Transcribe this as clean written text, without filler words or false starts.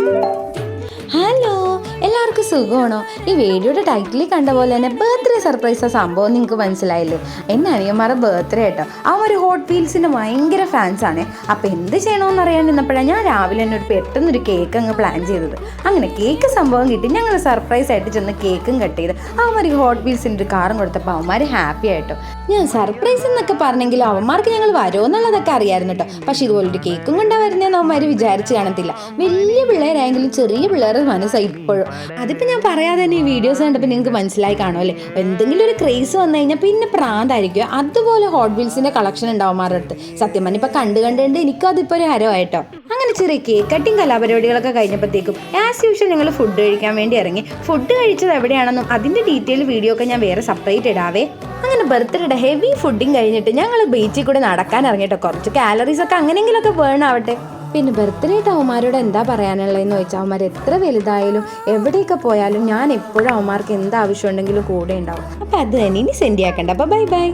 Hello, എല്ലാവർക്കും സുഖമാണോ? ഈ വീഡിയോയുടെ ടൈറ്റിൽ കണ്ട പോലെ തന്നെ ബർത്ത്ഡേ സർപ്രൈസ് സംഭവം നിങ്ങൾക്ക് മനസ്സിലായില്ലേ? എൻ്റെ അനിയന്മാരുടെ ബർത്ത്ഡേ കേട്ടോ. അവൻ ഒരു ഹോട്ട് വീൽസിൻ്റെ ഭയങ്കര ഫാൻസാണ്. അപ്പോൾ എന്ത് ചെയ്യണമെന്ന് അറിയാൻ നിന്നപ്പോഴാണ് ഞാൻ രാവിലെ തന്നെ പെട്ടെന്നൊരു കേക്ക് അങ്ങ് പ്ലാൻ ചെയ്തത്. അങ്ങനെ കേക്ക് സംഭവം കിട്ടി. ഞങ്ങൾ സർപ്രൈസ് ആയിട്ട് ചെന്ന് കേക്കും കട്ട് ചെയ്ത് അവന്മാർ ഹോട്ട് വീൽസിൻ്റെ ഒരു കാറും കൊടുത്തപ്പോൾ അവന്മാർ ഹാപ്പി ആയിട്ടോ. ഞാൻ സർപ്രൈസ് എന്നൊക്കെ പറഞ്ഞെങ്കിലും അവന്മാർക്ക് ഞങ്ങൾ വരുമോ എന്നുള്ളതൊക്കെ അറിയായിരുന്നു കേട്ടോ. പക്ഷേ ഇതുപോലൊരു കേക്കും കൊണ്ടാണ് വരുന്നതെന്ന് അവന്മാർ വിചാരിച്ച് കാണത്തില്ല. വലിയ പിള്ളേരായെങ്കിലും ചെറിയ പിള്ളേരുടെ മനസ്സായി ഇപ്പോഴും. അതിപ്പോൾ ഞാൻ പറയാതെ തന്നെ ഈ വീഡിയോസ് കണ്ടപ്പോൾ നിങ്ങൾക്ക് മനസ്സിലായി കാണുമല്ലേ? എന്തെങ്കിലും ഒരു ക്രേസ് വന്നു കഴിഞ്ഞാൽ പിന്നെ പ്രാന്തായിരിക്കും. അതുപോലെ ഹോട്ട് വീൽസിൻ്റെ കളക്ഷൻ ഉണ്ടാവുമാരുടെ അടുത്ത്. സത്യം പറഞ്ഞാൽ ഇപ്പോൾ കണ്ട് എനിക്കും അതിപ്പോൾ ഒരു ഹരമായിട്ടോ. അങ്ങനെ ചെറിയ കേക്ക് കട്ടിങ് കലാപരിപാടികളൊക്കെ കഴിഞ്ഞപ്പോഴത്തേക്കും ആസ് യൂഷ്വൽ ഞങ്ങൾ ഫുഡ് കഴിക്കാൻ വേണ്ടി ഇറങ്ങി. ഫുഡ് കഴിച്ചത് എവിടെയാണെന്നും അതിൻ്റെ ഡീറ്റെയിൽ വീഡിയോ ഒക്കെ ഞാൻ വേറെ സെപ്പറേറ്റ് ഇടാവേ. അങ്ങനെ ബർത്ത്ഡേയുടെ ഹെവി ഫുഡിങ് കഴിഞ്ഞിട്ട് ഞങ്ങൾ ബീച്ചിൽ കൂടെ നടക്കാൻ ഇറങ്ങിയിട്ടോ. കുറച്ച് കാലറീസ് ഒക്കെ അങ്ങനെയെങ്കിലുമൊക്കെ ബേൺ ആവട്ടെ. പിന്നെ ബർത്ത്ഡേ അവന്മാരോട് എന്താ പറയാനുള്ളതെന്ന് ചോദിച്ചാൽ അവന്മാർ എത്ര വലുതായാലും എവിടെയൊക്കെ പോയാലും ഞാൻ എപ്പോഴും അവന്മാർക്ക് എന്താവശ്യം ഉണ്ടെങ്കിലും കൂടെ ഉണ്ടാവും. അപ്പോൾ അത് തന്നെ, ഇനി സെൻഡ് ആക്കണ്ട. അപ്പോൾ ബൈ ബൈ.